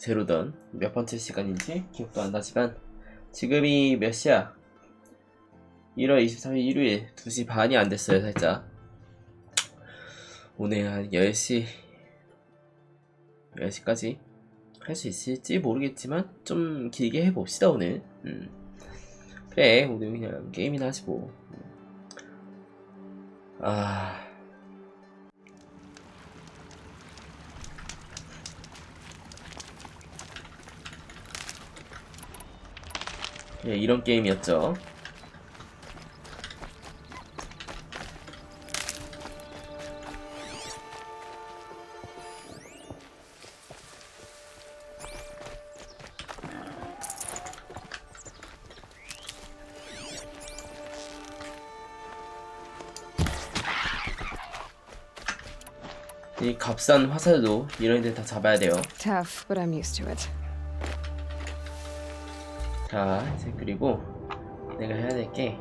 제로던 몇 번째 시간인지 기억도 안 나지만 지금이 몇 시야? 1월 23일 일요일 2시 반이 안 됐어요. 살짝 오늘 한 10시까지 할 수 있을지 모르겠지만 좀 길게 해봅시다 오늘. 그래 오늘 그냥 게임이나 하지 뭐. 예, 이런 게임이었죠. 이 값싼 화살도 이런 데 다 잡아야 돼요. Tough, but I'm used to it. 자, 이제 그리고 내가 해야 될 게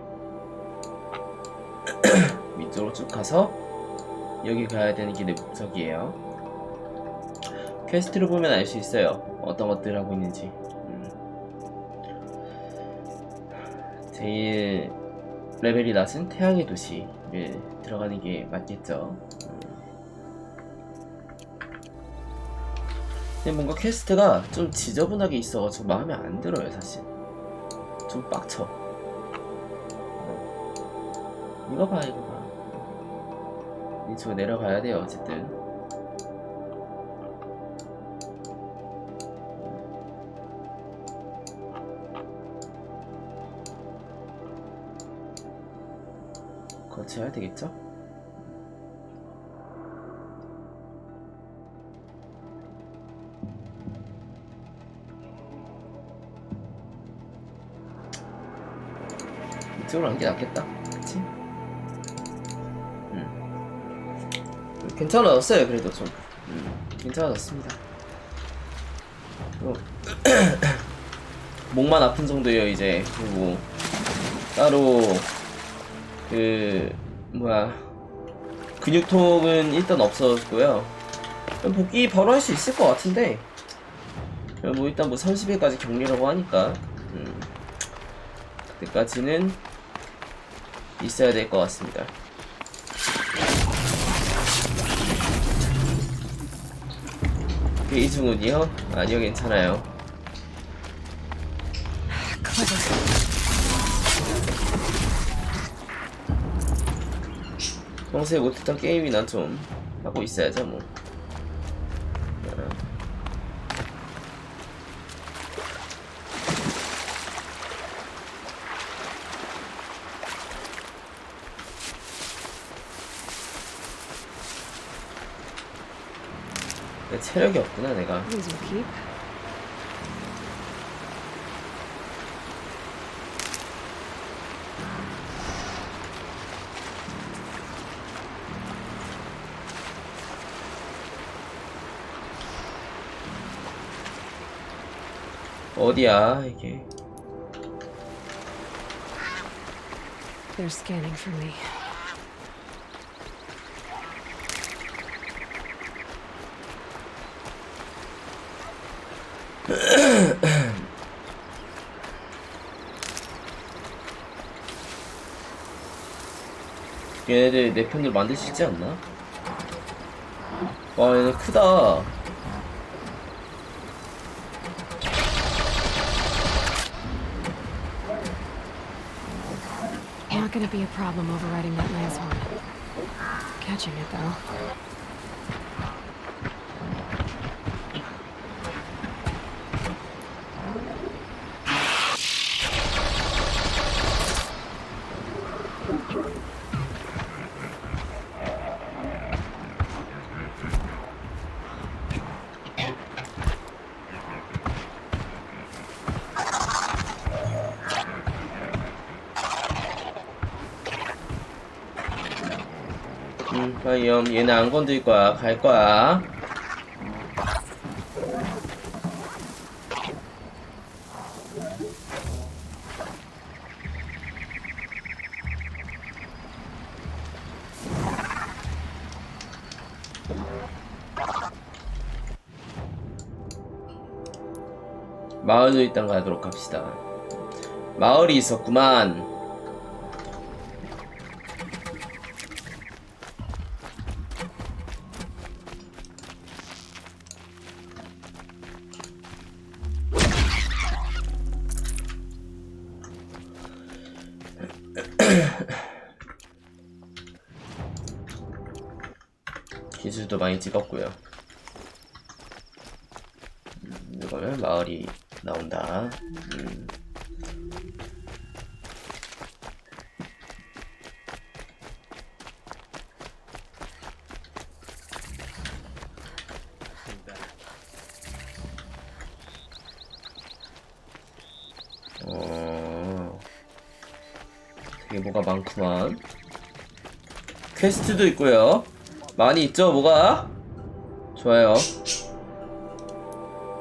위쪽으로 쭉 가서 여기 가야 되는 길의 목적이에요. 퀘스트를 보면 알 수 있어요. 어떤 것들 하고 있는지. 제일 레벨이 낮은 태양의 도시를 들어가는 게 맞겠죠. 근데 뭔가 퀘스트가 좀 지저분하게 있어가지고 마음에 안 들어요. 사실 좀 빡쳐. 이거 봐 이거 봐. 이쪽으로 내려가야 돼요. 어쨌든 거쳐야 되겠죠? 이쪽으로 가는 게 낫겠다. 그치? 괜찮아졌어요. 그래도 좀 괜찮아졌습니다. 목만 아픈 정도예요 이제. 그리고 따로 그 뭐야 근육통은 일단 없어졌고요. 복귀 바로 할 수 있을 것 같은데 뭐 일단 뭐 30일까지 격리라고 하니까 그때까지는 있어야 될 것 같습니다. 이중훈이요? 아니요 괜찮아요. 평소에 못했던 게임이나 좀 하고 있어야죠 뭐. 체력이 없구나 내가. 어디야 이게? They're scanning for me. 얘네들 내 편으로 만들 수 있지 않나? 와 얘네 크다. Not gonna be a problem overriding that lance horn. Catching it though. 과연 얘는 안 건들 거야. 갈 거야. 마을도 일단 가도록 합시다. 마을이 있었구만. 기술도 많이 찍었고요. 이거는 마을이 나온다. 되게 뭐가 많구만. 퀘스트도 있고요. 많이 있죠, 뭐가? 좋아요.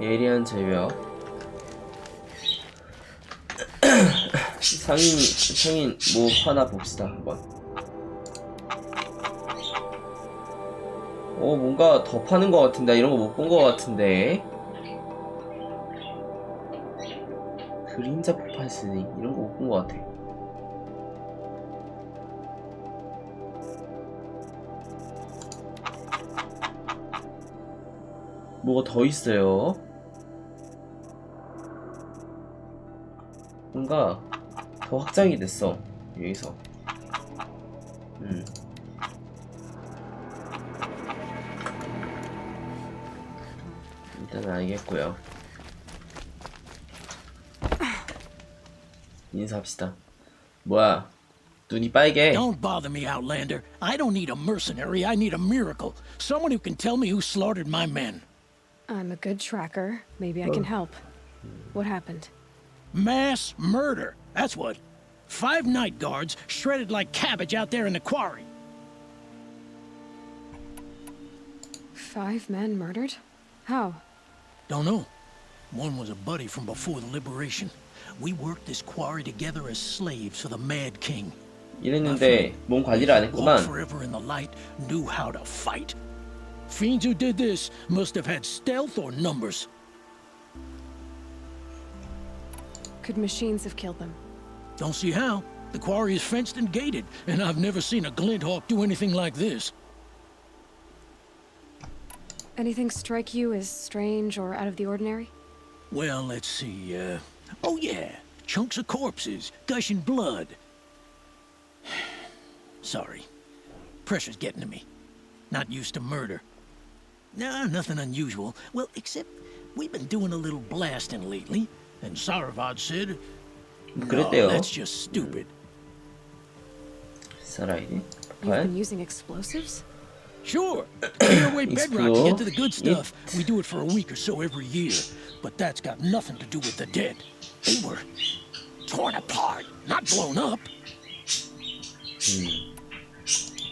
예리한 제벽. 상인 뭐 하나 봅시다, 한번. 뭔가 더 파는 것 같은데, 이런 거 못 본 것 같은데. 그림자 폭발 스닝, 이런 거 못 본 것 같아. 뭐가 더 있어요. 뭔가 더 확장이 됐어, 여기서. 일단은 알겠고요. 인사합시다. 뭐야, 눈이 빨개. Don't bother me, Outlander. I don't need a mercenary. I need a miracle. Someone who can tell me who slaughtered my men. I'm a good tracker. Maybe I can help. What happened? Mass murder. That's what. 5 night guards shredded like cabbage out there in the quarry. 5 men murdered? How? Don't know. One was a buddy from before the liberation. We worked this quarry together as slaves for the Mad King. 이랬는데 몸 관리를 안 Walked 했구만. forever in the light, knew how to fight. Fiends who did this must have had stealth or numbers. Could machines have killed them? Don't see how. The quarry is fenced and gated, and I've never seen a glint hawk do anything like this. Anything strike you as strange or out of the ordinary? Well, let's see, oh yeah, chunks of corpses, gushing blood. Sorry. Pressure's getting to me. Not used to murder. Nah, nothing unusual. Well, except we've been doing a little blasting lately, and Saravad said, no, 그랬대요. that's just stupid. 살아있니? You've 폭발? been using explosives? Sure, to clear away bedrock to get to the good Explode. stuff. We do it for a week or so every year. But that's got nothing to do with the dead. They were torn apart, not blown up.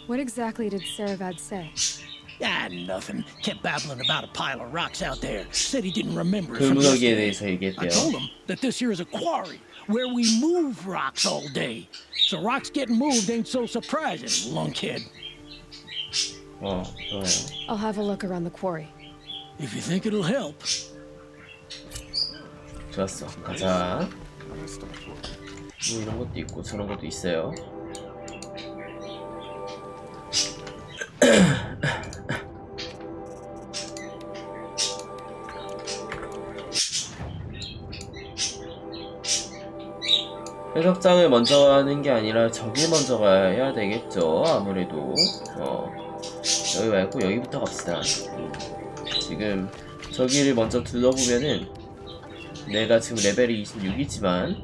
What exactly did Saravad say? Ah, nothing. Kept babbling about a pile of rocks out there. Said he didn't remember it from 금무더기에 yesterday. 대해서 I 얘기했대요. told him that this here is a quarry where we move rocks all day. So rocks getting moved ain't so surprising, lunkhead. 좋아요. I'll have a look around the quarry. If you think it'll help. 좋았어. 가자. 뭐 이런 것도 있고 저런 것도 있어요. 해적장을 먼저 하는 게 아니라 저길 먼저 가야 되겠죠. 아무래도 여기 말고 여기부터 갑시다. 지금 저기를 먼저 둘러보면은 내가 지금 레벨이 26이지만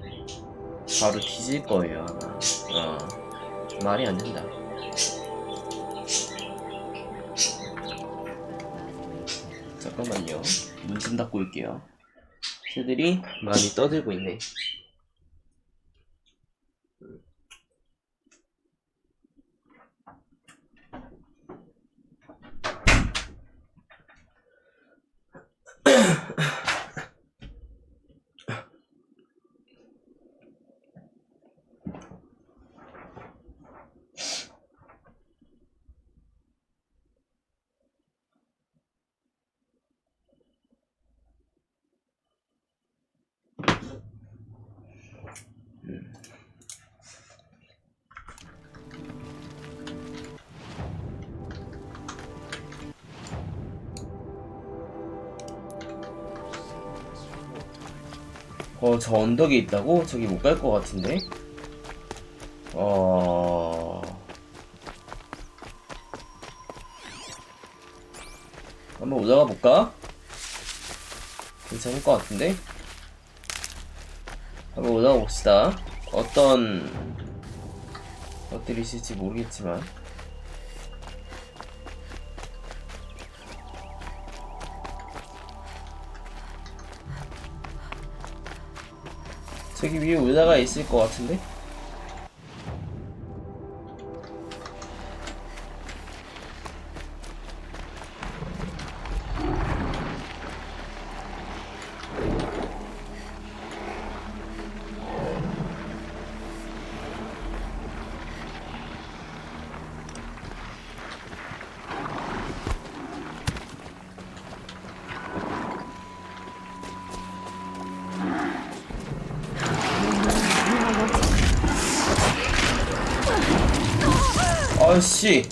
바로 뒤질 거예요 아마. 말이 안 된다. 잠깐만요. 문 좀 닫고 올게요. 새들이 많이 떠들고 있네. 저 언덕에 있다고? 저기 못 갈 것 같은데? 한번 올라가 볼까? 괜찮을 것 같은데? 한번 올라가 봅시다. 어떤 것들이 있을지 모르겠지만. 저기 위에 올라가 있을 것 같은데? 아씨.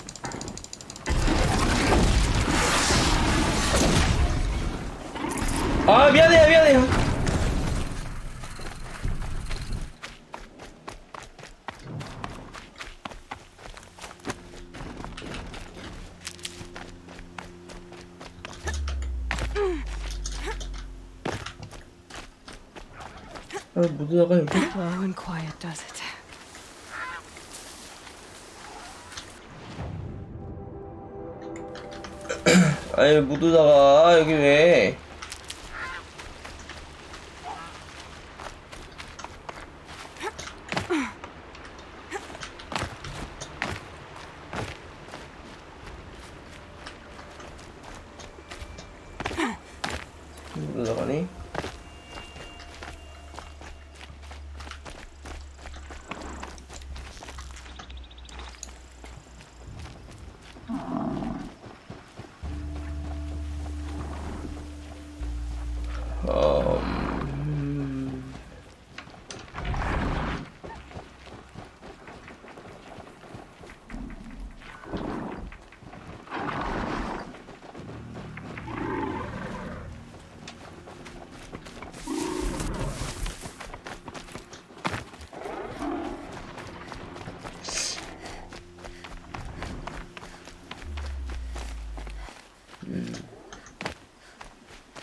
아, 미안해요. 못 올라가 여기. Slow and quiet does it. 아니 못 올라가 여기 왜? 못 올라가니?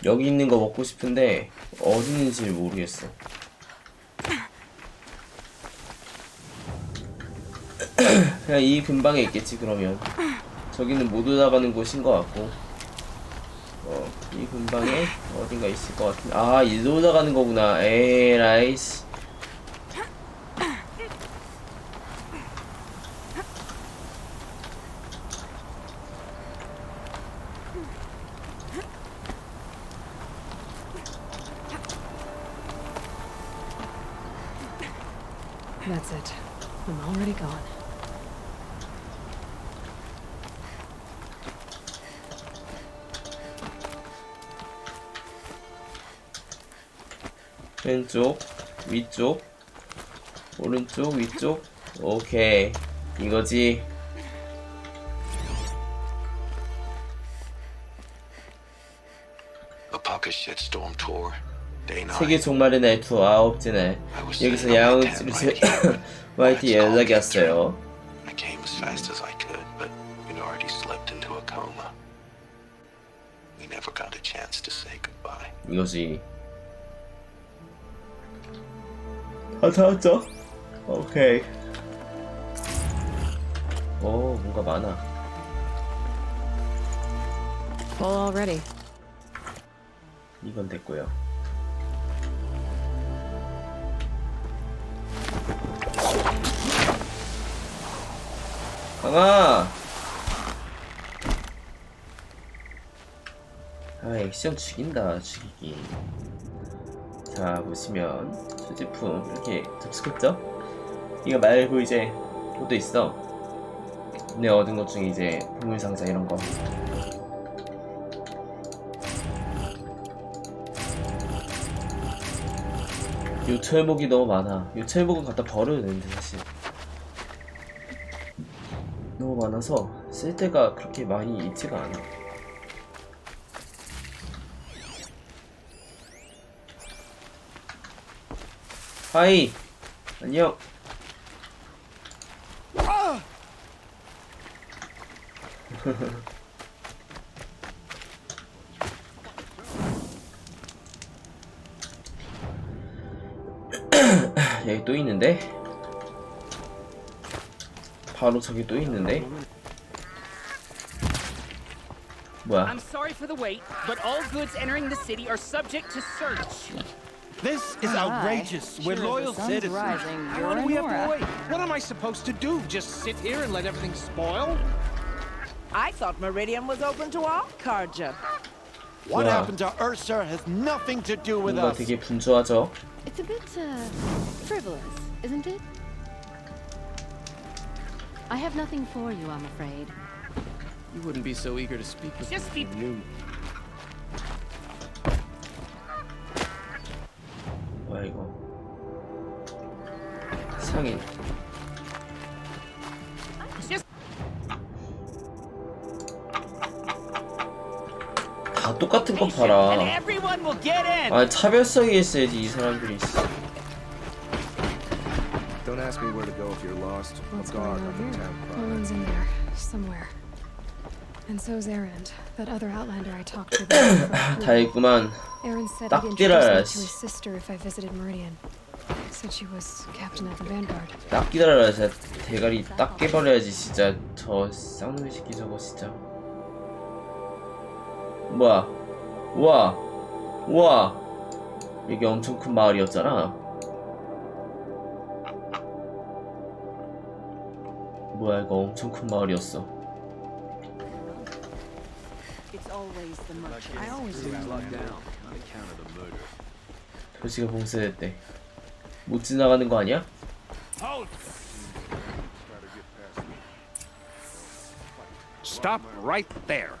여기 있는 거 먹고 싶은데 어디 있는지 모르겠어. 그냥 이 근방에 있겠지 그러면. 저기는 못 올라가는 곳인 것 같고 이 근방에 어딘가 있을 것 같은데. 아, 일로 올라가는 거구나. 에라이씨. That's it. I'm already gone. 왼쪽, 위쪽, 오른쪽, 위쪽. 오케이. 이거지. A pocket shitstorm tour. Day 9. 세계 종말의 날 투어 9째 날. 여기서 양아치를 YT 연락이 왔어요. I came as fast as I could, but you'd already slipped into a coma. We never got a chance to say goodbye. 이거지. 다 찾았죠? 오케이. 오, 뭔가 많아. Full already. 이건 됐고요. 강아! 아, 액션 죽인다, 죽이기. 자, 보시면 소지품 이렇게 접속했죠? 이거 말고 이제 그것도 있어. 내 얻은 것 중에 이제 보물상자 이런 거. 요철목이 너무 많아. 요철목은 갖다 버려야 되는데 사실 너무 많아서 쓸 데가 그렇게 많이 있지가 않아. 하이 안녕. 여기 또 있는데? 바로 저기 또 있는데? 뭐야? I'm sorry for the wait, but all goods entering the city are subject to search. This is outrageous. We're loyal citizens. How long do we have to wait? What am I supposed to do? Just sit here and let everything spoil? I thought Meridian was open to all Carja. What Wow. happened to Ursa has nothing to do with 뭔가 us. 되게 분주하죠? It's a bit, frivolous, isn't it? I have nothing for you, I'm afraid. You wouldn't be so eager to speak with Just me if you knew. 뭐야 이거? 상인. Just 다 똑같은 거 patient, and 팔아. everyone will get in. 아 차별성이 있어야지 이 사람들이. Don't ask me where to go if you're lost. What's A going guard on up in here? town. Olin's in there, somewhere. And so's Erend, that other outlander I talked to. before. 다 있구만. Erend said 딱 he'd introduce me 뛰라라, to his sister if I visited Meridian. Said she was captain of the vanguard. 딱 기다려라. 진짜 대가리 딱 깨버려야지 진짜. 저 쌍놈의 새끼 저거 진짜. 뭐야? 우와 우와 여기 엄청 큰 마을이었잖아. 뭐야 이거 엄청 큰 마을이었어. 도시가 봉쇄됐대. 못 지나가는 거 아니야? Stop right there.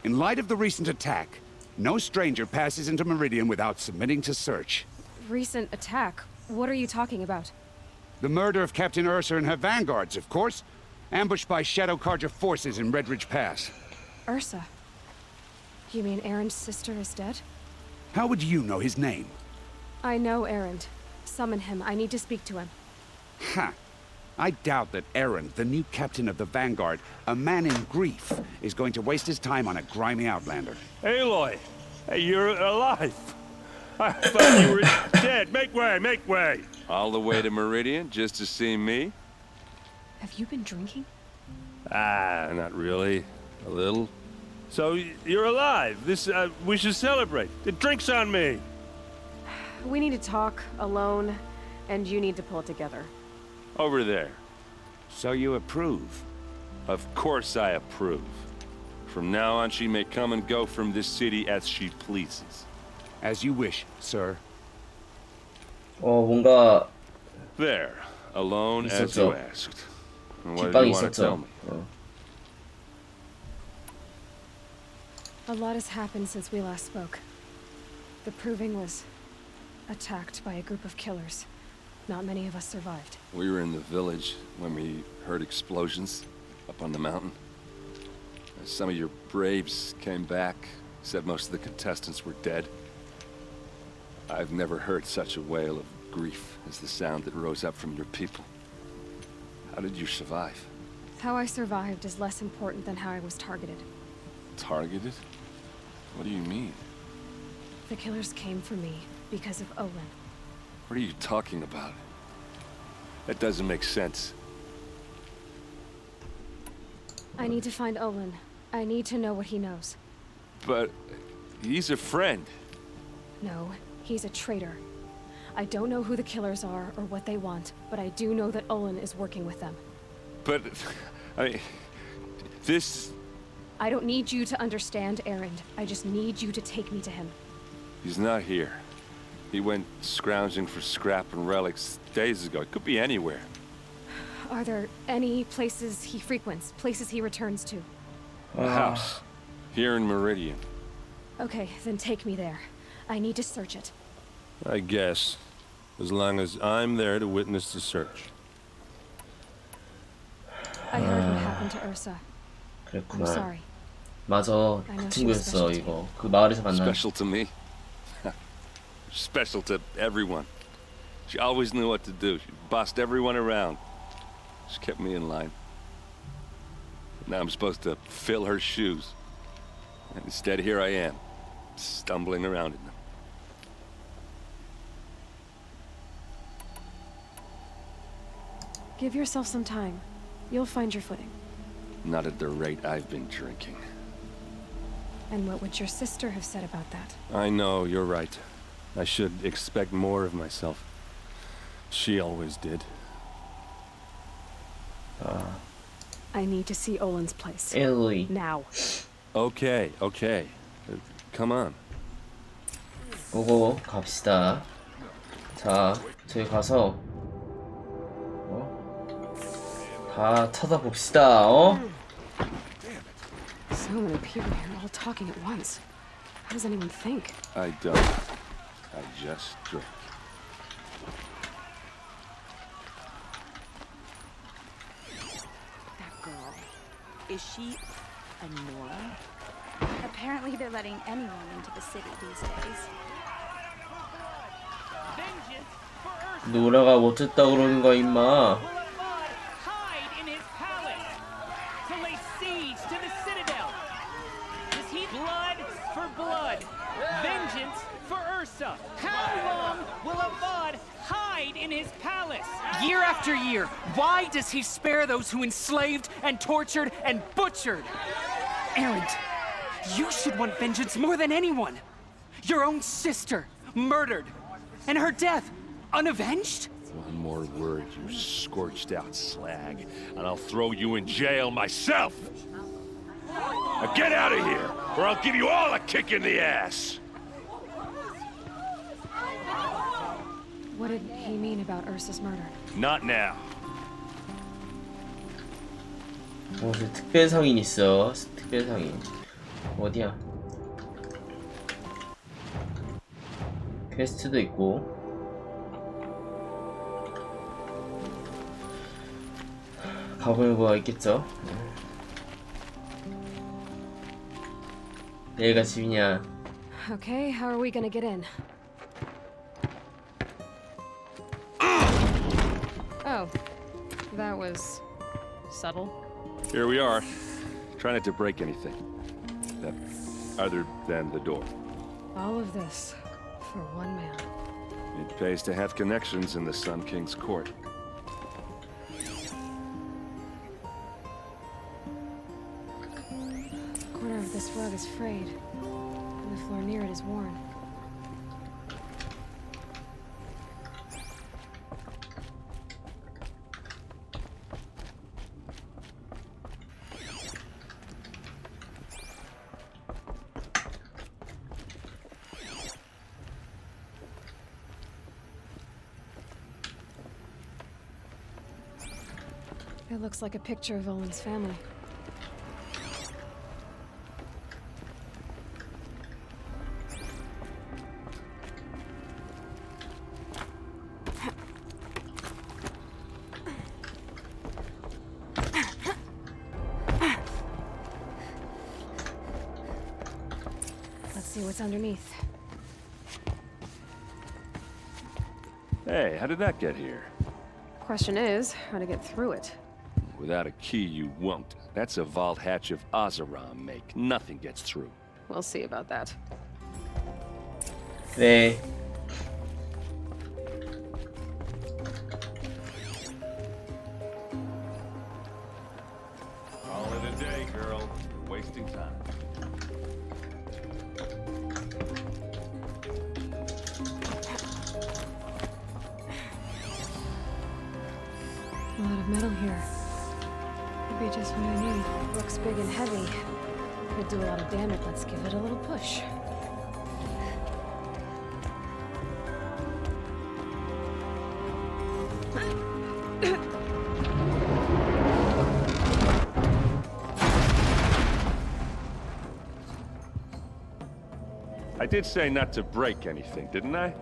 In light of the recent attack, no stranger passes into Meridian without submitting to search. Recent attack? What are you talking about? The murder of Captain Ursa and her vanguards, of course. Ambushed by Shadow Carja forces in Redridge Pass. Ursa? You mean Erend's sister is dead? How would you know his name? I know Erend. Summon him. I need to speak to him. Ha! I doubt that Erend, the new captain of the Vanguard, a man in grief, is going to waste his time on a grimy outlander. Aloy! Hey, you're alive! I thought you were dead. Make way, make way! All the way to Meridian just to see me? Have you been drinking? Ah, not really. A little. So, you're alive. This, we should celebrate. The drink's on me! We need to talk, alone, and you need to pull it together. Over there. So you approve? Of course I approve. From now on, she may come and go from this city as she pleases. As you wish, sir. 뭔가 There. Alone as 있었죠. you asked. And what do 뒷방이 you want to tell 있었죠. me? A lot has happened since we last spoke. The Proving was attacked by a group of killers. Not many of us survived. We were in the village when we heard explosions up on the mountain. Some of your braves came back, said most of the contestants were dead. I've never heard such a wail of grief as the sound that rose up from your people. How did you survive? How I survived is less important than how I was targeted. Targeted? What do you mean? The killers came for me because of Olin. What are you talking about? That doesn't make sense. I need to find Olin. I need to know what he knows. But he's a friend. No, he's a traitor. I don't know who the killers are or what they want, but I do know that Olin is working with them. But, I mean, this... I don't need you to understand, Erend. I just need you to take me to him. He's not here. He went scrounging for scrap and relics days ago. It could be anywhere. Are there any places he frequents, places he returns to? A house. Here in Meridian. Okay, then take me there. I need to search it. I guess. as long as I'm there to witness the search. I heard what happened to Ursa. I'm 그랬구나. sorry. 맞아, 그 친구였어 이거. 그 마을에서 만난. Special to me? Special to everyone. She always knew what to do. She bossed everyone around. She kept me in line. Now I'm supposed to fill her shoes. And instead, here I am, stumbling around in them. Give yourself some time. You'll find your footing. Not at the rate I've been drinking. And what would your sister have said about that? I know, you're right. I should expect more of myself. She always did. I need to see Olin's place. Ellie. Now. Okay. Come on. 오고 갑시다. 자, 저기 가서 다 찾아봅시다. So many people here all talking at once. How does anyone think? I don't. I just drink. That girl. Is she a Nora? Apparently they're letting anyone into the city these days. 노라가 멋졌다 그러는 거야 임마. Hide in his palace to lay siege to the citadel. Does he blood for blood? Vengeance for Ursa. How long will Avad hide in his palace? Year after year, why does he spare those who enslaved and tortured and butchered? Erend, you should want vengeance more than anyone. Your own sister, murdered, and her death, unavenged? One more word, you scorched-out slag, and I'll throw you in jail myself! Now get out of here, or I'll give you all a kick in the ass! What did he mean about Ursa's murder? Not now. 그 특별 상인 있어. 특별 상인. 어디야? 퀘스트도 있고. 가볼 거가 있겠죠? 여기가 집이냐? Okay, how are we gonna get in? Oh, that was subtle. Here we are. Try not to break anything. Other than the door. All of this for one man. It pays to have connections in the Sun King's court. The corner of this rug is frayed, and the floor near it is worn. It looks like a picture of Olin's family. Let's see what's underneath. Hey, how did that get here? Question is, how to get through it. Without a key, you won't. That's a vault hatch of Azeram make. Nothing gets through. We'll see about that. 네. Call it a day, girl. You're wasting time. A lot of metal here. Could be just what I need. Looks big and heavy. Could do a lot of damage. Let's give it a little push. I did say not to break anything, didn't I?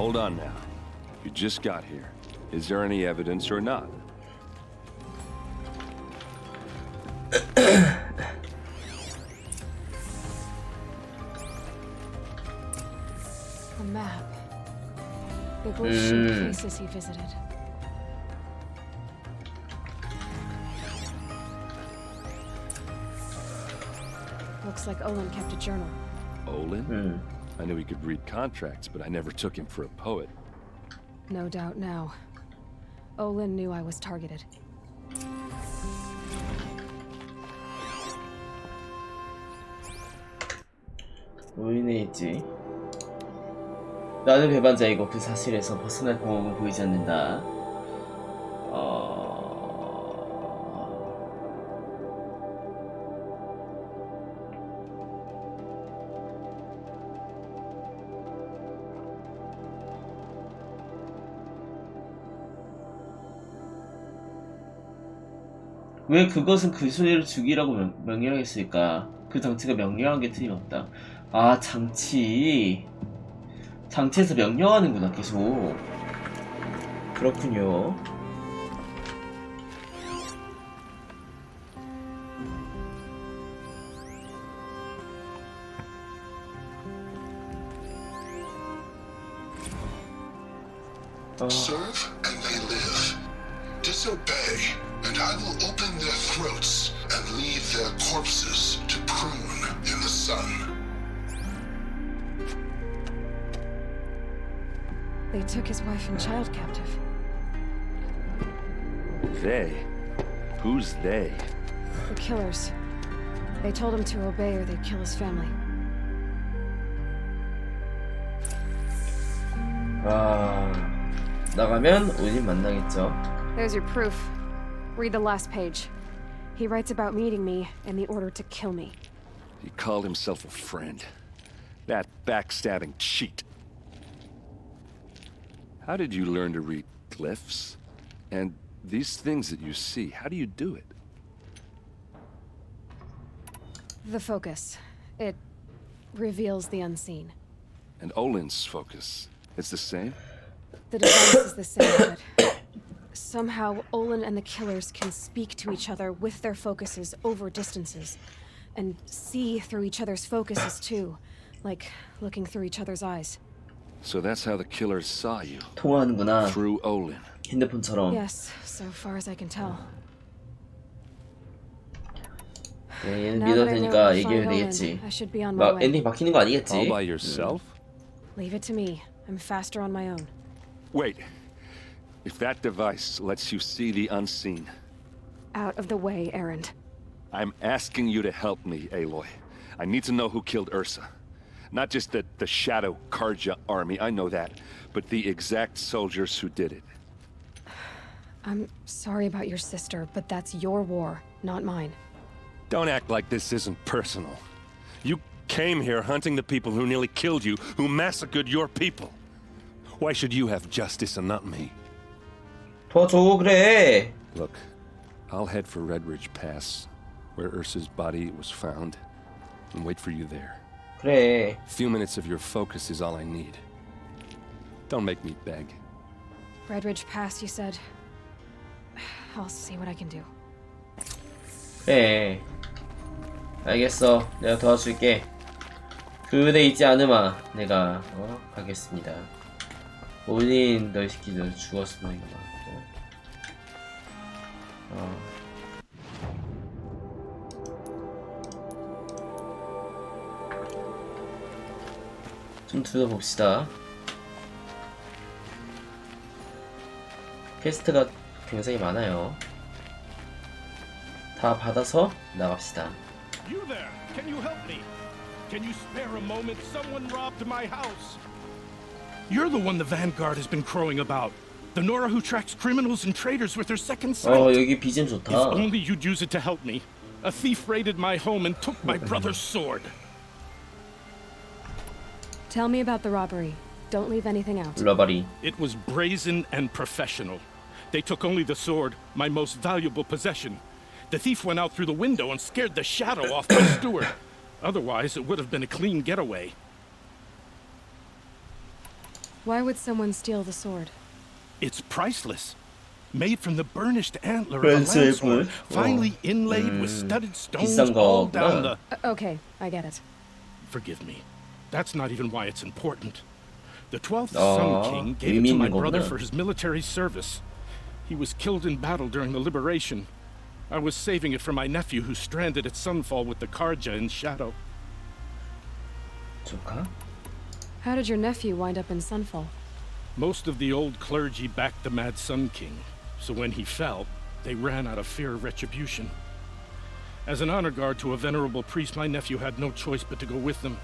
hold on now. You just got here. Is there any evidence or not? A map. The glitch places he visited. Looks like Olin kept a journal. Olin? I knew he could read contracts, but I never took him for a poet. No doubt now. Olin knew I was targeted. 노인에 있지. 나는 배반자이고 그 사실에서 벗어날 방법은 보이지 않는다. 왜 그것은 그 소리를 죽이라고 명령했을까? 그 장치가 명령한 게 틀림없다. 아, 장치에서 명령하는구나, 계속. 그렇군요. Serve and they live. Disobey, and I will open their throats and leave their corpses to prune in the sun. They took his wife and child captive. They? Who's they? The killers. They told him to obey or they'd kill his family. 나가면 올린 만나겠죠. There's your proof. Read the last page. He writes about meeting me and the order to kill me. He called himself a friend. That backstabbing cheat. How did you learn to read glyphs? And these things that you see, how do you do it? The focus. It reveals the unseen. And Olin's focus, it's the same? The device is the same, but somehow Olin and the killers can speak to each other with their focuses over distances. And see through each other's focuses too. Like looking through each other's eyes. So that's how the killers saw you. 통화하는구나. Through Olin. 핸드폰처럼. Yes, so far as I can tell. 네, 얘는 믿어도 되니까 얘기해도 되겠지. 막 엔딩 바뀌는 거 아니겠지? All by yourself? Leave it to me. I'm faster on my own. Wait. If that device lets you see the unseen. Out of the way, Erend. I'm asking you to help me, Aloy. I need to know who killed Ursa. Not just the Shadow Karja army, I know that, but the exact soldiers who did it. I'm sorry about your sister, but that's your war, not mine. Don't act like this isn't personal. You came here hunting the people who nearly killed you, who massacred your people. Why should you have justice and not me? 도와줘, 그래. Look, I'll head for Red Ridge Pass, where Ursa's body was found, and wait for you there. 그래. A few minutes of your focus is all I need. Don't make me beg. Red Ridge Pass, you said. I'll see what I can do. 그래. 알겠어. 내가 도와줄게. 그대 있지 않으마. 내가 가겠습니다. 올린 너희 새끼들 죽었어 너희가 막. 좀 둘러봅시다. 퀘스트가 굉장히 많아요. 다 받아서 나갑시다. You there? Can you help me? Can you spare a moment? Someone robbed my house. You're the one the Vanguard has been crowing about. The Nora who tracks criminals and traitors with her second sight. 여기 BGM 좋다. If only you'd use it to help me. A thief raided my home and took my brother's sword. Tell me about the robbery. Don't leave anything out. Robbery. It was brazen and professional. They took only the sword, my most valuable possession. The thief went out through the window and scared the shadow off my steward. Otherwise, it would have been a clean getaway. Why would someone steal the sword? It's priceless. Made from the burnished antler of a landsword, finely inlaid with studded stones all down the... Okay, I get it. Forgive me. That's not even why it's important. The 12th Sun King gave it to my brother for his military service. He was killed in battle during the liberation. I was saving it for my nephew who's stranded at Sunfall with the Karja in Shadow. How did your nephew wind up in Sunfall? Most of the old clergy backed the Mad Sun King, so when he fell, they ran out of fear of retribution. As an honor guard to a venerable priest, my nephew had no choice but to go with them.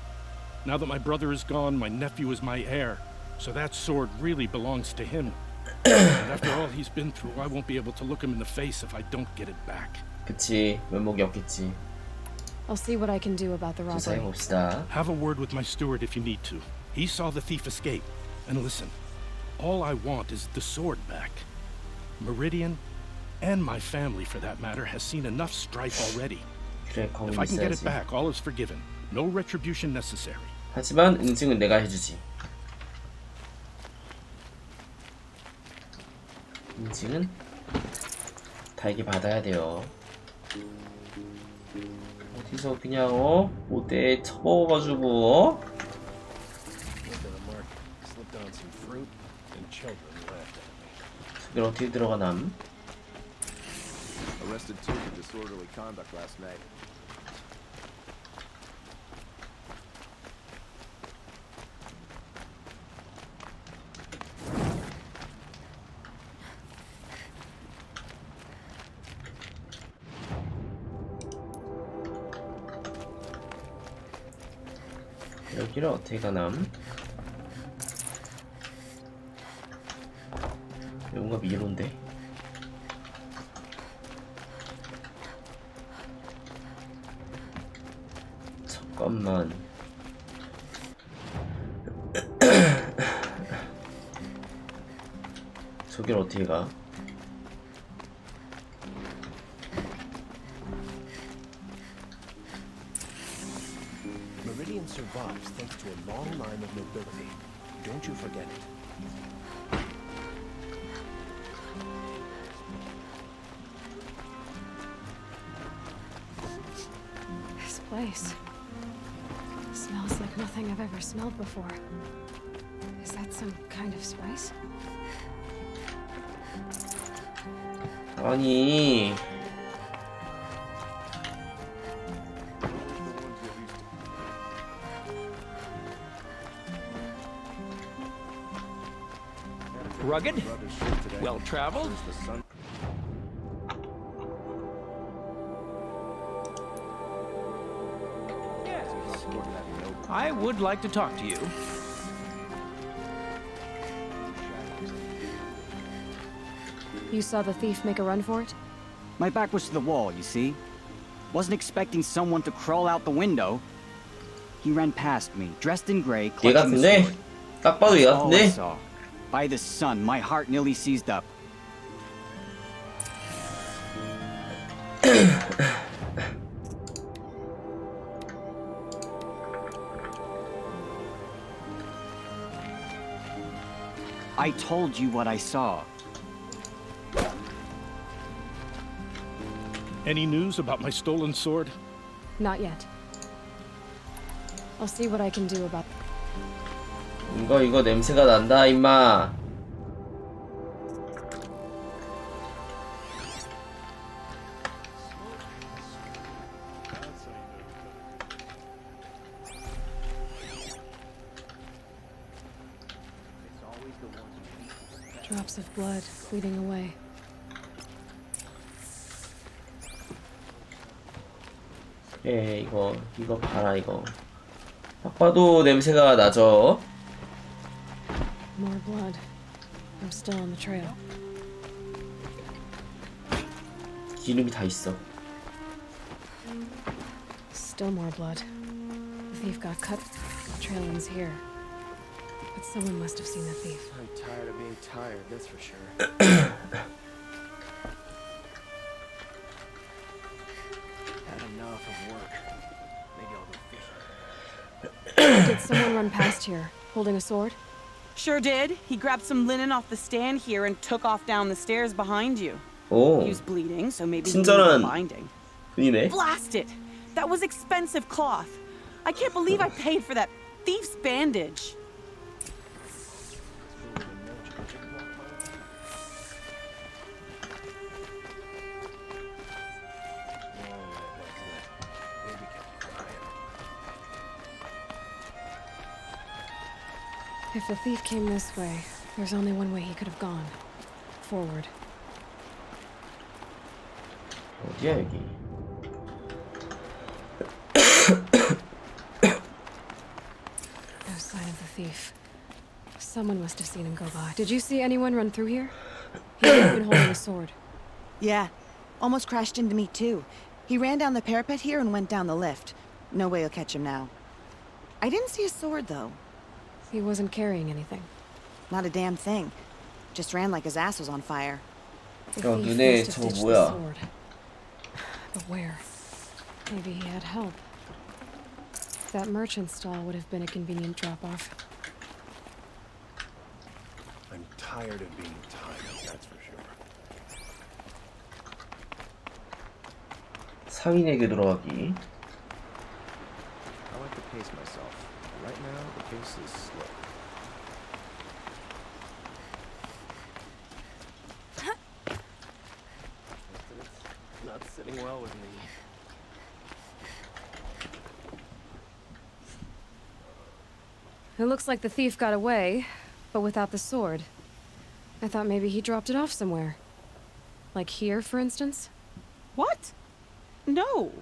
Now that my brother is gone, my nephew is my heir, so that sword really belongs to him. And after all he's been through, I won't be able to look him in the face if I don't get it back. 그치, 면목이 없겠지. I'll see what I can do about the robbery. Have a word with my steward if you need to. He saw the thief escape. And listen, all I want is the sword back. Meridian, and my family for that matter, has seen enough strife already. If I can get it back, all is forgiven. No retribution necessary. 하지만 응징은 내가 해주지. 응징은 달게 받아야 돼요. 어디서 그냥 모대에 쳐먹어가지고 저길 어떻게 들어가남? Arrested two for disorderly conduct last night. 여기를 어떻게 가남? 뭔가 미로인데? 잠깐만. 저길 어떻게 가? Meridian survives thanks to a long line of nobility. Don't you forget it. This place smells like nothing I've ever smelled before. Is that some kind of spice? 아니. Rugged, well-traveled. I would like to talk to you. You saw the thief make a run for it? My back was to the wall, you see. Wasn't expecting someone to crawl out the window. He ran past me, dressed in gray, clutching the sword. 딱 봐도 얘 That's all I 같은데? saw. By the sun, my heart nearly seized up. I told you what I saw. Any news about my stolen sword? Not yet. I'll see what I can do about. 이거 냄새가 난다 임마. Drops of blood bleeding away. 예, 이거 봐라 이거. 딱 봐도 냄새가 나죠. More blood. I'm still on the trail. 기름이 다 있어. Still more blood. The thief got cut. The trail ends here. But someone must have seen the thief. I'm tired of being tired, that's for sure. Had enough of work. Maybe I'll go fishing. Did someone run past here, holding a sword? Sure did. He grabbed some linen off the stand here and took off down the stairs behind you. 오, He was bleeding, so maybe he needed 친절한 binding. 분이네. Blast it! That was expensive cloth. I can't believe I paid for that thief's bandage. If the thief came this way, there's only one way he could have gone. Forward. 어디야 여기? No sign of the thief. Someone must have seen him go by. Did you see anyone run through here? He might have been holding a sword. Yeah. Almost crashed into me, too. He ran down the parapet here and went down the lift. No way you'll catch him now. I didn't see a sword, though. He wasn't carrying anything. Not a damn thing. Just ran like his ass was on fire. The 야, thief 눈에 must have 저거 ditched the 뭐야? sword. But where? Maybe he had help. That merchant stall would have been a convenient drop-off. I'm tired of being tired, that's for sure. 상인에게 들어가기. I like to pace myself. Right now, the pace is slow. It's not sitting well with me. It looks like the thief got away, but without the sword. I thought maybe he dropped it off somewhere. Like here, for instance? What? No.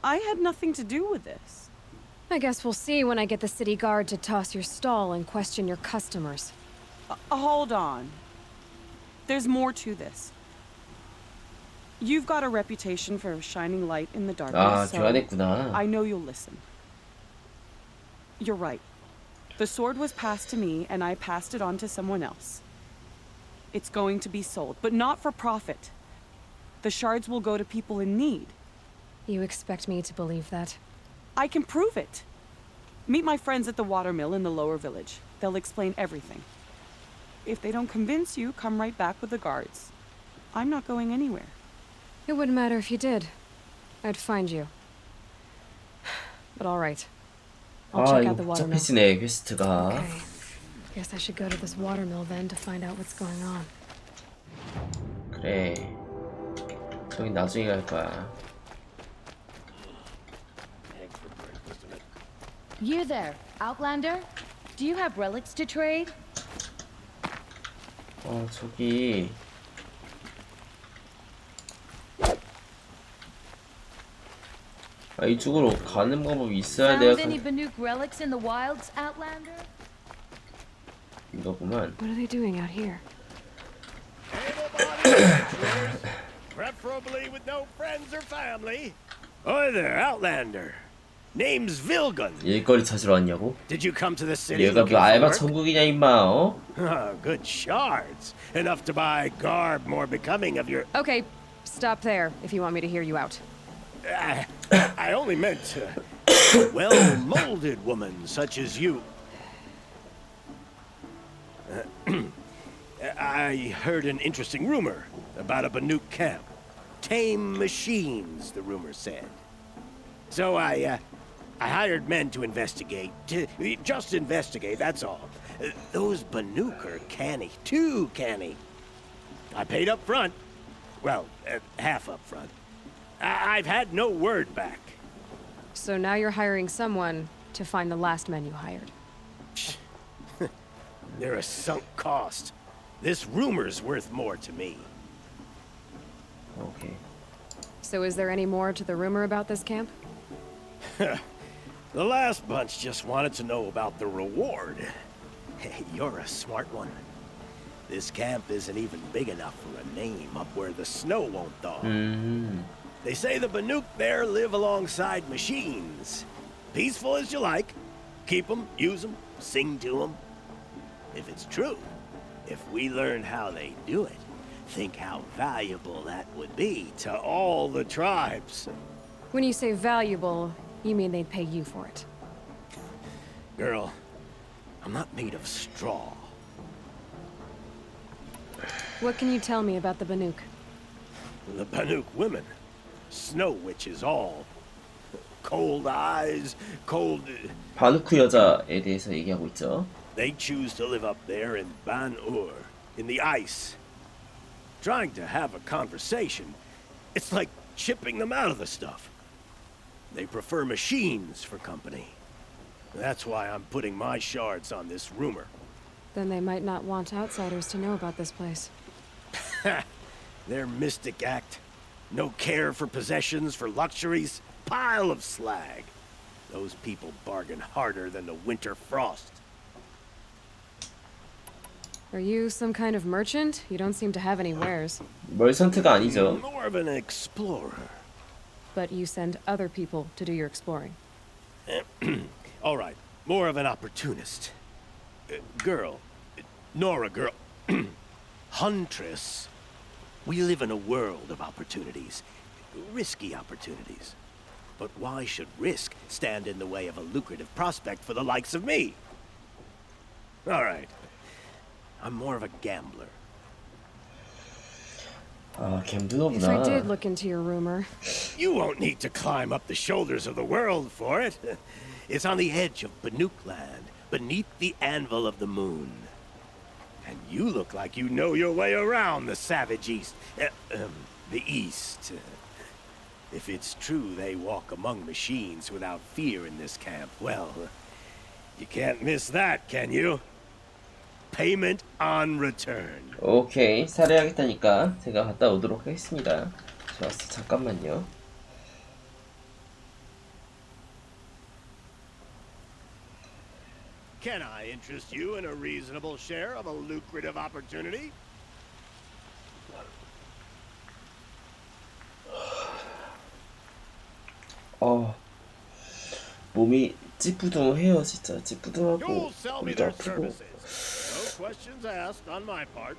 I had nothing to do with this. I guess we'll see when I get the city guard to toss your stall and question your customers. Hold on. There's more to this. You've got a reputation for shining light in the darkness, so 교환했구나. I know you'll listen. You're right. The sword was passed to me, and I passed it on to someone else. It's going to be sold, but not for profit. The shards will go to people in need. You expect me to believe that? I can prove it. Meet my friends at the watermill in the lower village. They'll explain everything. If they don't convince you, come right back with the guards. I'm not going anywhere. It wouldn't matter if you did. I'd find you. But all right. I'll 아, check 이거 out the watermill. 복잡해지네, 퀘스트가. Okay. Guess I should go to this watermill then to find out what's going on. 그래. 저기 나중에 갈 거야. You there, Outlander? Do you have relics to trade? 저기. 이쪽으로 가는 방법이 있어야 Found 내가 any Banuk relics in the wilds, Outlander? 이거구만. What are they doing out here? Preferably with no friends or family. Hi there, Outlander. Name's Vilgun. 일거리 찾으러 왔냐고? Did you come to the city 얘가 looking 그 for 알바 work? 천국이냐 임마, 어? Good shards. Enough to buy garb more becoming of your... Okay, stop there if you want me to hear you out. I only meant a well-molded woman such as you. I heard an interesting rumor about a Banuk camp. Tame machines, the rumor said. So I hired men to investigate. Just investigate, that's all. Those Banuk are canny, too canny. I paid up front. Well, half up front. I've had no word back. So now you're hiring someone to find the last men you hired. They're a sunk cost. This rumor's worth more to me. Okay. So is there any more to the rumor about this camp? The last bunch just wanted to know about the reward. Hey, you're a smart one. This camp isn't even big enough for a name up where the snow won't thaw. They say the Banuk there live alongside machines. Peaceful as you like. Keep them, use them, sing to them. If it's true, if we learn how they do it, think how valuable that would be to all the tribes. When you say valuable, you mean they'd pay you for it. Girl, I'm not made of straw. What can you tell me about the Banuk? The Banuk women. Snow witches all. Cold eyes, cold... 바누크 여자에 대해서 얘기하고 있죠. They choose to live up there in Ban-Ur, in the ice. Trying to have a conversation, it's like chipping them out of the stuff. They prefer machines for company. That's why I'm putting my shards on this rumor. Then they might not want outsiders to know about this place. Their mystic act. No care for possessions, for luxuries. Pile of slag. Those people bargain harder than the winter frost. Are you some kind of merchant? You don't seem to have any wares. 멀선트가 아니죠. More of an explorer. But you send other people to do your exploring. All right, more of an opportunist. Girl. Nora girl. Huntress. We live in a world of opportunities. Risky opportunities. But why should risk stand in the way of a lucrative prospect for the likes of me? All right. I'm more of a gambler. 갬블러구나. If I did look into your rumor... You won't need to climb up the shoulders of the world for it. It's on the edge of Banuk land, beneath the anvil of the moon. And you look like you know your way around the savage east. The east. If it's true they walk among machines without fear in this camp, well, you can't miss that, can you? Payment on return. 오케이, 살해하겠다니까 제가 갔다 오도록 하겠습니다. 좋았어, 잠깐만요. Can I interest you in a reasonable share of a lucrative opportunity? 몸이 찌뿌둥해요, 진짜. 찌뿌둥하고 You'll sell me 머리도 their 아프고. services. No questions asked on my part.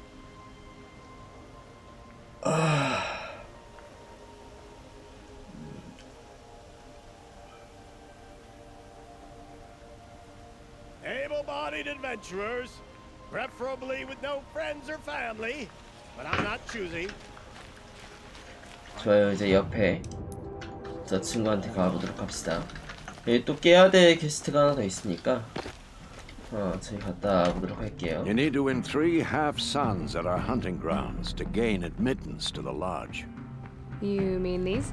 Able-bodied adventurers, preferably with no friends or family, but I'm not choosy. 좋아요, 이제 옆에 저 친구한테 가보도록 합시다. 여기 또 깨야 될 퀘스트가 하나 더 있으니까 저희 갔다 보도록 할게요. You need to win 3 half-suns at our hunting grounds to gain admittance to the lodge. You mean these?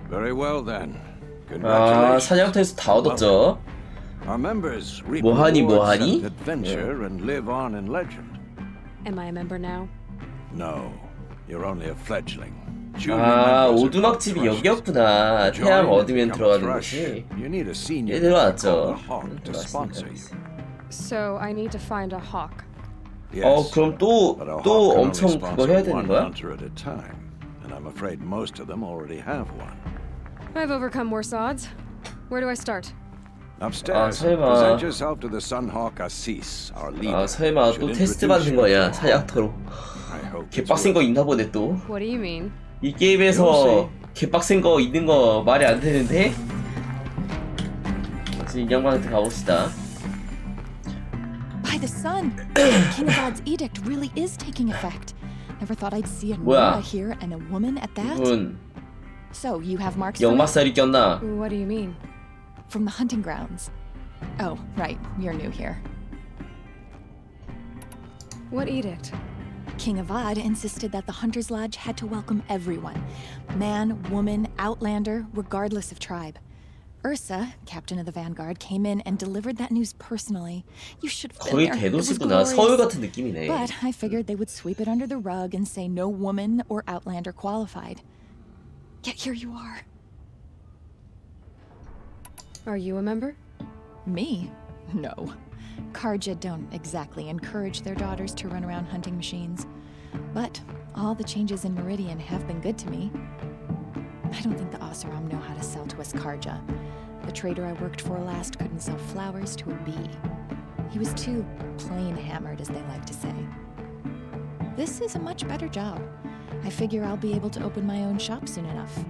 Very well then. Congratulations. 사냥터에서 다 얻었죠. Our members reap 뭐하니 rewards 뭐하니? and adventure and live on in legend. Am I a member now? No, you're only a fledgling. 오두막집이 여기였구나. 태양 얻으면 들어가는 곳이. 예, 들어왔죠. So I need to find a hawk. 그럼 또 엄청 그거 해야 되는 거야? And I'm afraid most of them already have one. I've overcome worse odds. Where do I start? Upstairs. 설마. Present yourself to the Sunhawk Assis, our leader. 설마 또 테스트 받는 거냐? 사냥터로. 개빡센 거 있나 보네 또. What do you mean? 이 게임에서 개빡센 거 있는 거 말이 안 되는데? 지금 이 양반한테 가봅시다. By the sun, King Avod's edict really is taking effect. Never thought I'd see a 뭐야? Nora here and a woman at that. 이분 So you have marks from it? 역마살이 꼈나? What do you mean? From the hunting grounds. Oh, right. You're new here. What edict? King Avad insisted that the Hunter's Lodge had to welcome everyone. Man, woman, outlander, regardless of tribe. Ursa, captain of the Vanguard, came in and delivered that news personally. You should have been 거의 there. It was 대도시구나. 서울 glorious. 같은 느낌이네. But I figured they would sweep it under the rug and say no woman or outlander qualified. Yet here you are. Are you a member? Me? No. Karja don't exactly encourage their daughters to run around hunting machines. But all the changes in Meridian have been good to me. I don't think the Oseram know how to sell to us Karja. The trader I worked for last couldn't sell flowers to a bee. He was too plain-hammered, as they like to say. This is a much better job. I figure I'll be able to open my own shop soon enough.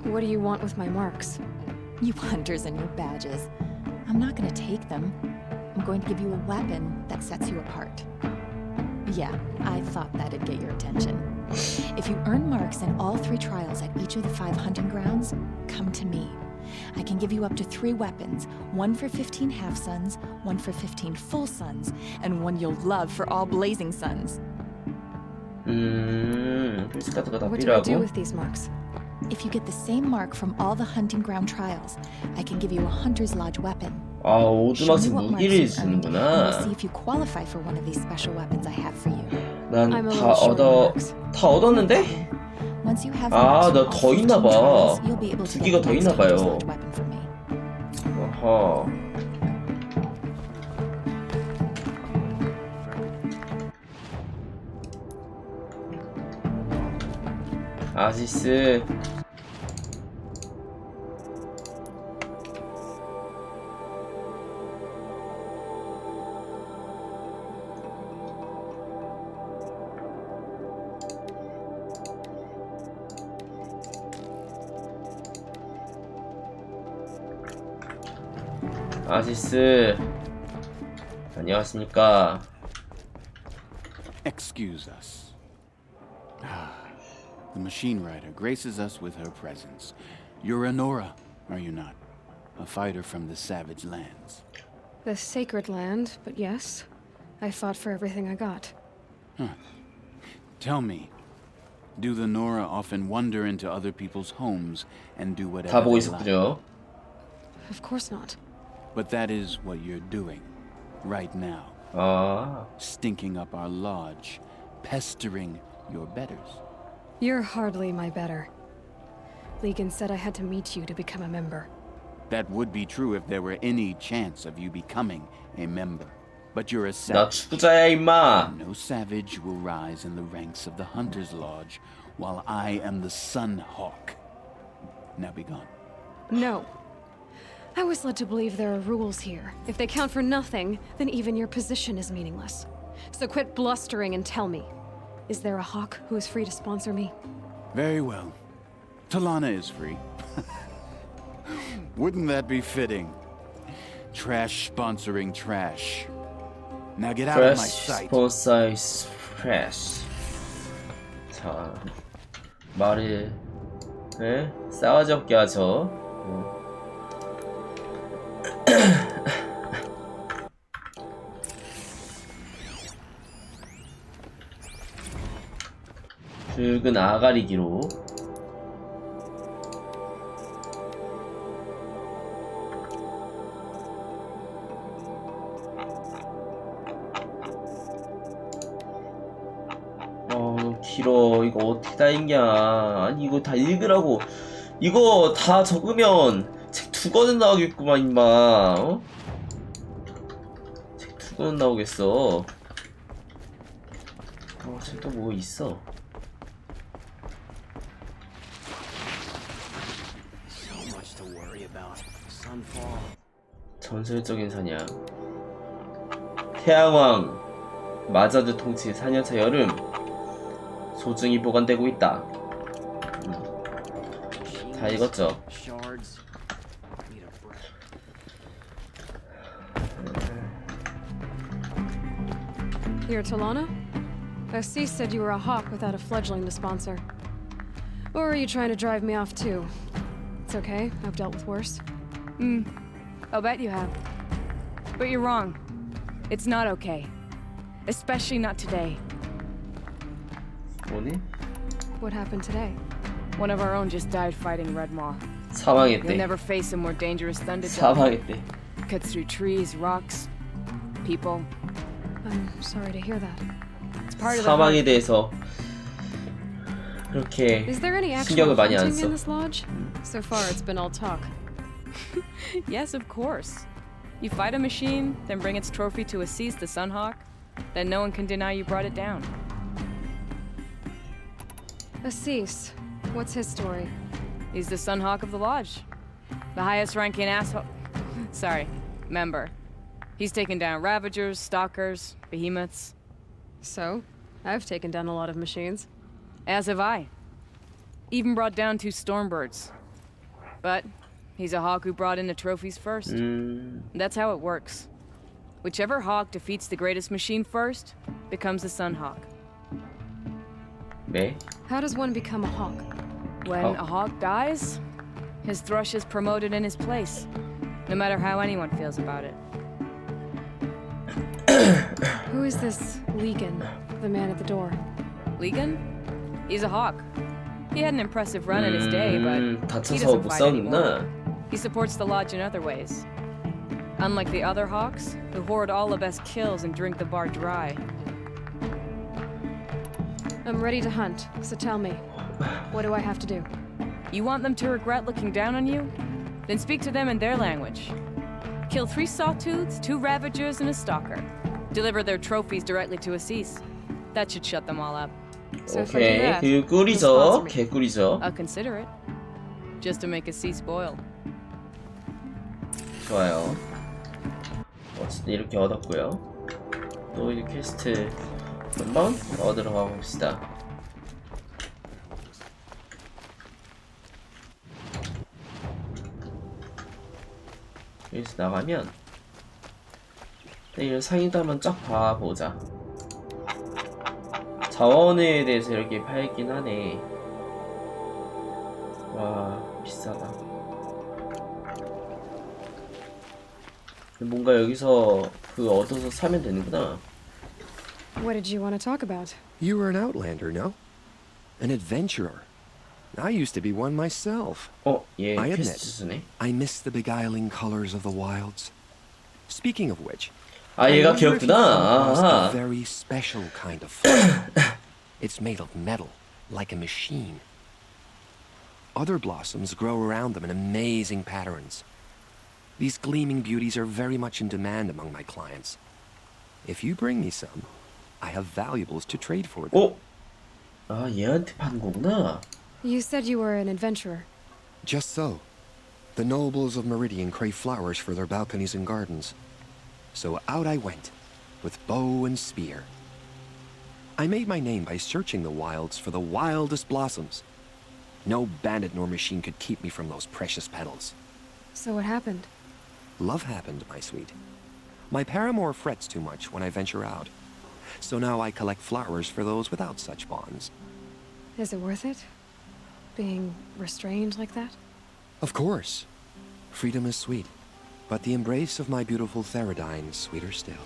What do you want with my marks? You hunters and your badges. I'm I'm not gonna take them. I'm going to give you a weapon that sets you apart. Yeah, I thought that'd get your attention. If you earn marks in all 3 trials at each of the 5 hunting grounds, come to me. I can give you up to 3 weapons, 1 for 15 half-suns, 1 for 15 full suns, and 1 you'll love for all blazing suns. What do I do with these marks? If you get the same mark from all the hunting ground trials, I can give you a hunter's lodge weapon. 아, 오두막스 Show me what 무기를 marks you earned, and we'll see 주는구나. if you qualify for one of these special weapons I have for you. 난 I'm a 다 little short on marks. 다 얻었는데? Once you have 아, marks 나 from all 더 15 있나 봐. trials, you'll be able to 두 개가 get 더 the 있나 next hunter's 봐요. lodge weapon from me. 어허. 아지스. 아지스. 안녕하십니까. Excuse us. The machine rider graces us with her presence. You're a Nora, are you not? A fighter from the savage lands. The sacred land, but yes. I fought for everything I got. Tell me, do the Nora often wander into other people's homes and do whatever 다 보고 they like? 있었군요. Of course not. But that is what you're doing, right now. 아. Stinking up our lodge, pestering your betters. You're hardly my better. Legan said I had to meet you to become a member. That would be true if there were any chance of you becoming a member. But you're a 나 savage. 축구자야 임마. No savage will rise in the ranks of the Hunter's Lodge while I am the Sun Hawk. Now be gone. No. I was led to believe there are rules here. If they count for nothing, then even your position is meaningless. So quit blustering and tell me. Is there a hawk who is free to sponsor me? Very well. Talana is free. Wouldn't that be fitting? Trash sponsoring trash. Now get out of my sight. 스폰서이스 프레시. 자, 말을 싸가지 없게 하죠. 붉은 아가리기로. 너무 길어. 이거 어떻게 다 읽냐. 아니 이거 다 읽으라고. 이거 다 적으면 책 2권은 나오겠구만 임마. 어? 책 2권은 나오겠어. 지금 또 뭐 있어? 전설적인 사냥. 태양왕 마자드 통치 4년차 여름. 소중히 보관되고 있다. 다 읽었죠? You're Talana? Assis said you were a hawk without a fledgling to sponsor. Or are you trying to drive me off too? It's okay, I've dealt with worse. I'll bet you have. But you're wrong. It's not okay. Especially not today. 뭐니? What happened today? One of our own just died fighting Red Maw. 사망했대. You'll never face a more dangerous Thunderdome. 사망했대. Cuts through trees, rocks, people. I'm sorry to hear that. It's part of the 사망에 hunt. 대해서 그렇게 Is there any 신경을 actual 많이 안 hunting 써. in this lodge? So far, it's been all talk. Yes, of course. You fight a machine, then bring its trophy to Assis the Sunhawk, then no one can deny you brought it down. Assis, what's his story? He's the Sunhawk of the Lodge. The highest ranking asshole. Sorry, member. He's taken down Ravagers, Stalkers, Behemoths. So, I've taken down a lot of machines. As have I. Even brought down 2 Stormbirds. But He's a hawk who brought in the trophies first. That's how it works. Whichever hawk defeats the greatest machine first becomes a sun hawk. 네. How does one become a hawk? When a hawk dies, his thrush is promoted in his place, no matter how anyone feels about it. Who is this Legan, the man at the door? Legan? He's a hawk. He had an impressive run in his day, but he 다쳐서 doesn't 못 fight anymore. 싸우는구나. He supports the lodge in other ways. Unlike the other hawks, who hoard all of best kills and drink the bar dry. I'm ready to hunt, so tell me, what do I have to do? You want them to regret looking down on you? Then speak to them in their language. Kill 3 sawtooths, 2 ravagers, and a stalker. Deliver their trophies directly to Assis. That should shut them all up. So if I do 오케이. that, 그 꿀이죠. sponsor me. 개꿀이죠. I'll consider it. Just to make Assis boil. 좋아요. 어쨌든 이렇게 얻었고요. 또 이 퀘스트 한번 얻으러 가봅시다. 여기서 나가면 이런 상위도 한번 쫙 봐보자. 자원에 대해서 이렇게 팔긴 하네. 와, 비싸다. 뭔가 여기서 그 얻어서 사면 되는구나. What did you want to talk about? You were an outlander, no? An adventurer. I used to be one myself. 예, I admit, 퀘스트네. I miss the beguiling colors of the wilds. Speaking of which, 아, 얘가 귀엽구나. a very special kind of flower. It's made of metal, like a machine. Other blossoms grow around them in amazing patterns. These gleaming beauties are very much in demand among my clients. If you bring me some, I have valuables to trade for them. 아, 얘한테 파는 거구나. You said you were an adventurer. Just so. The nobles of Meridian crave flowers for their balconies and gardens. So out I went, with bow and spear. I made my name by searching the wilds for the wildest blossoms. No bandit nor machine could keep me from those precious petals. So what happened? Love happened, my sweet. My paramour frets too much when I venture out. So now I collect flowers for those without such bonds. Is it worth it? Being restrained like that? Of course. Freedom is sweet. But the embrace of my beautiful Theridine is sweeter still.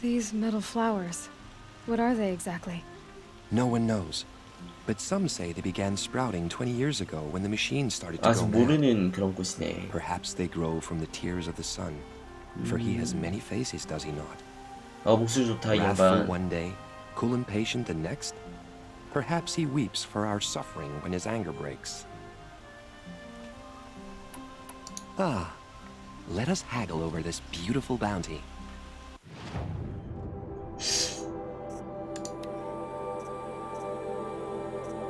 These metal flowers, what are they exactly? No one knows. But some say they began sprouting 20 years ago when the machines started to 아직 go 모르는 그런 곳이네. Perhaps they grow from the tears of the sun. For he has many faces, does he not? 아, 목소리 좋다, 이 Wrathful 양반. one day, cool and patient the next. Perhaps he weeps for our suffering when his anger breaks. Ah, let us haggle over this beautiful bounty.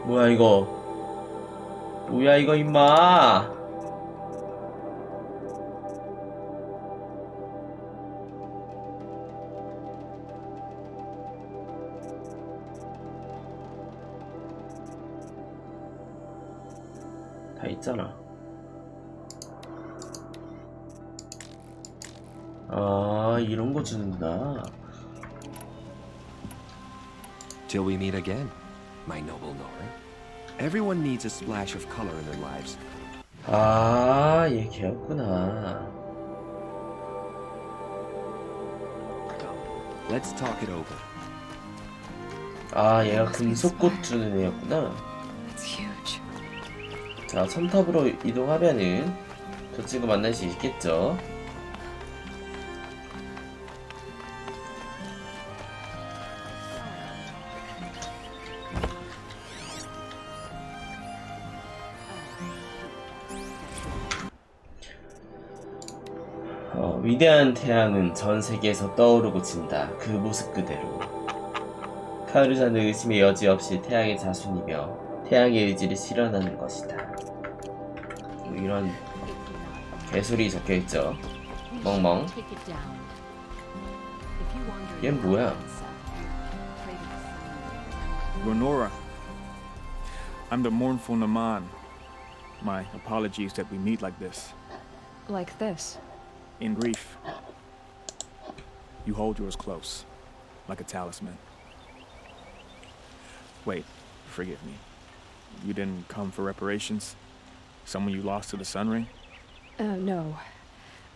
뭐야 이거? 뭐야 이거 임마? 다 있잖아. 아, 이런 거 주는구나. Till we meet again, my noble Nora. Everyone needs a splash of color in their lives. 아, 얘 걔였구나. Let's talk it over. 아, 얘가 금속꽃 주는 애였구나. It's huge. 자, 섬탑으로 이동하면은 저 친구 만날 수 있겠죠. 위대한 태양은 전 세계에서 떠오르고 진다. 그 모습 그대로. 카루자는 의심의 여지 없이 태양의 자손이며 태양의 의지를 실현하는 것이다. 뭐 이런 개소리 적혀있죠. 멍멍. 얜 뭐야? Lenora, I'm the mournful Naman. My apologies that we meet like this. Like this. In grief. You hold yours close, like a talisman. Wait, forgive me. You didn't come for reparations? Someone you lost to the Sun Ring? No.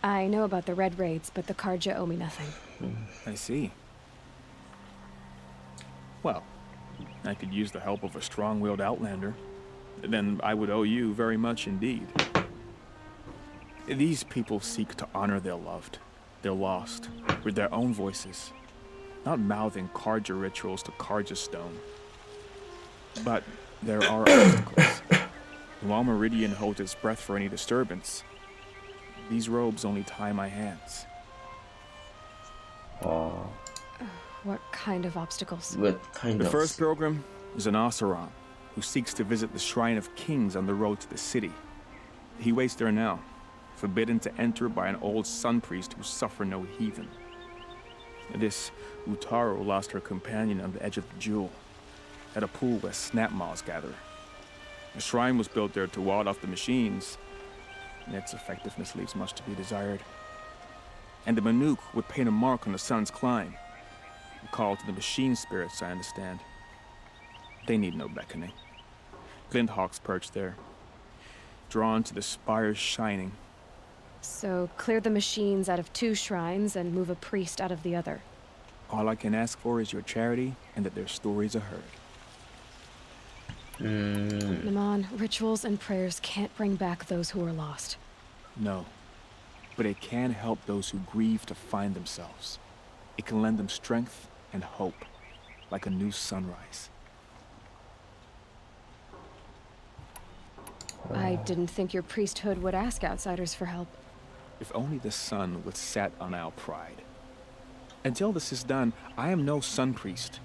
I know about the Red Raids, but the Karja owe me nothing. I see. Well, I could use the help of a strong-willed outlander. Then I would owe you very much indeed. These people seek to honor their loved, their lost, with their own voices, not mouthing Karja rituals to Karja stone. But there are obstacles. While Meridian holds its breath for any disturbance, these robes only tie my hands. What kind of obstacles? The first pilgrim is an Oseram who seeks to visit the Shrine of Kings on the road to the city. He waits there now, forbidden to enter by an old sun priest who suffer no heathen. This Utaru lost her companion on the edge of the jewel, at a pool where snap moths gather. The shrine was built there to ward off the machines, and its effectiveness leaves much to be desired. And the Manuk would paint a mark on the sun's climb, a call to the machine spirits, I understand. They need no beckoning. Glint hawks perch there, drawn to the spires shining. So clear the machines out of 2 shrines and move a priest out of the other. All I can ask for is your charity and that their stories are heard. Naman, rituals and prayers can't bring back those who are lost. No, but it can help those who grieve to find themselves. It can lend them strength and hope, like a new sunrise. I didn't think your priesthood would ask outsiders for help. If only the sun would set on our pride. Until this is done, I am no sun priest.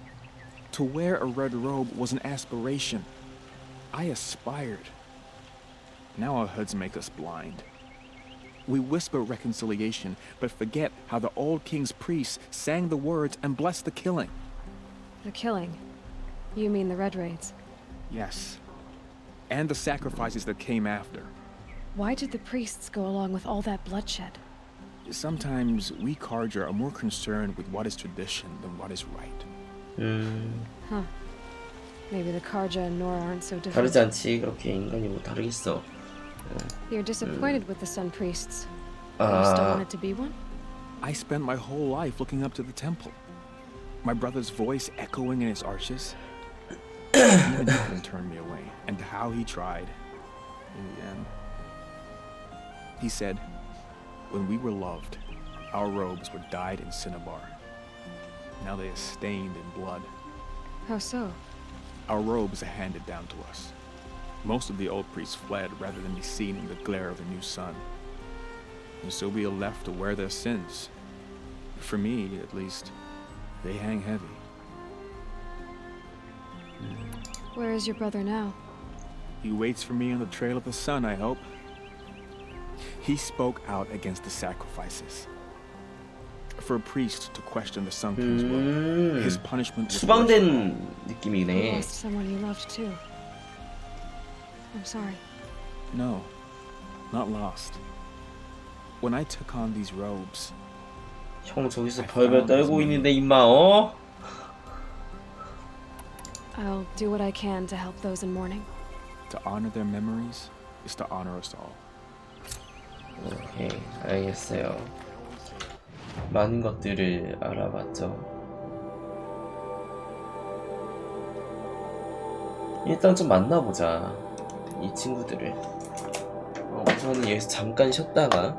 To wear a red robe was an aspiration. I aspired. Now our hoods make us blind. We whisper reconciliation, but forget how the old king's priests sang the words and blessed the killing. The killing? You mean the Red Raids? Yes. And the sacrifices that came after. Why did the priests go along with all that bloodshed? Sometimes we Karja are more concerned with what is tradition than what is right. Huh. Maybe the Karja and Nora aren't so different. 다르지 않지. 그렇게 인간이 뭐 다르겠어. You're disappointed with the sun priests. You still wanted to be one? I spent my whole life looking up to the temple. My brother's voice echoing in its arches. Even he couldn't turn me away. And how he tried. In the end. He said, when we were loved, our robes were dyed in cinnabar. Now they are stained in blood. How so? Our robes are handed down to us. Most of the old priests fled rather than be seen in the glare of the new sun. And so we are left to wear their sins. For me, at least, they hang heavy. Where is your brother now? He waits for me on the trail of the sun, I hope. He spoke out against the sacrifices. For a priest to question the Sun King's will, his punishment was 추방된 You 느낌이네. lost someone you loved too. I'm sorry. No, not lost. When I took on these robes, 형 저기서 벌벌 떨고 있는데 임마 어? I'll do what I can to help those in mourning. to honor their memories is to honor us all. 오케이, 알겠어요. 많은 것들을 알아봤죠. 일단 좀 만나보자, 이 친구들을. 우선은 여기서 잠깐 쉬었다가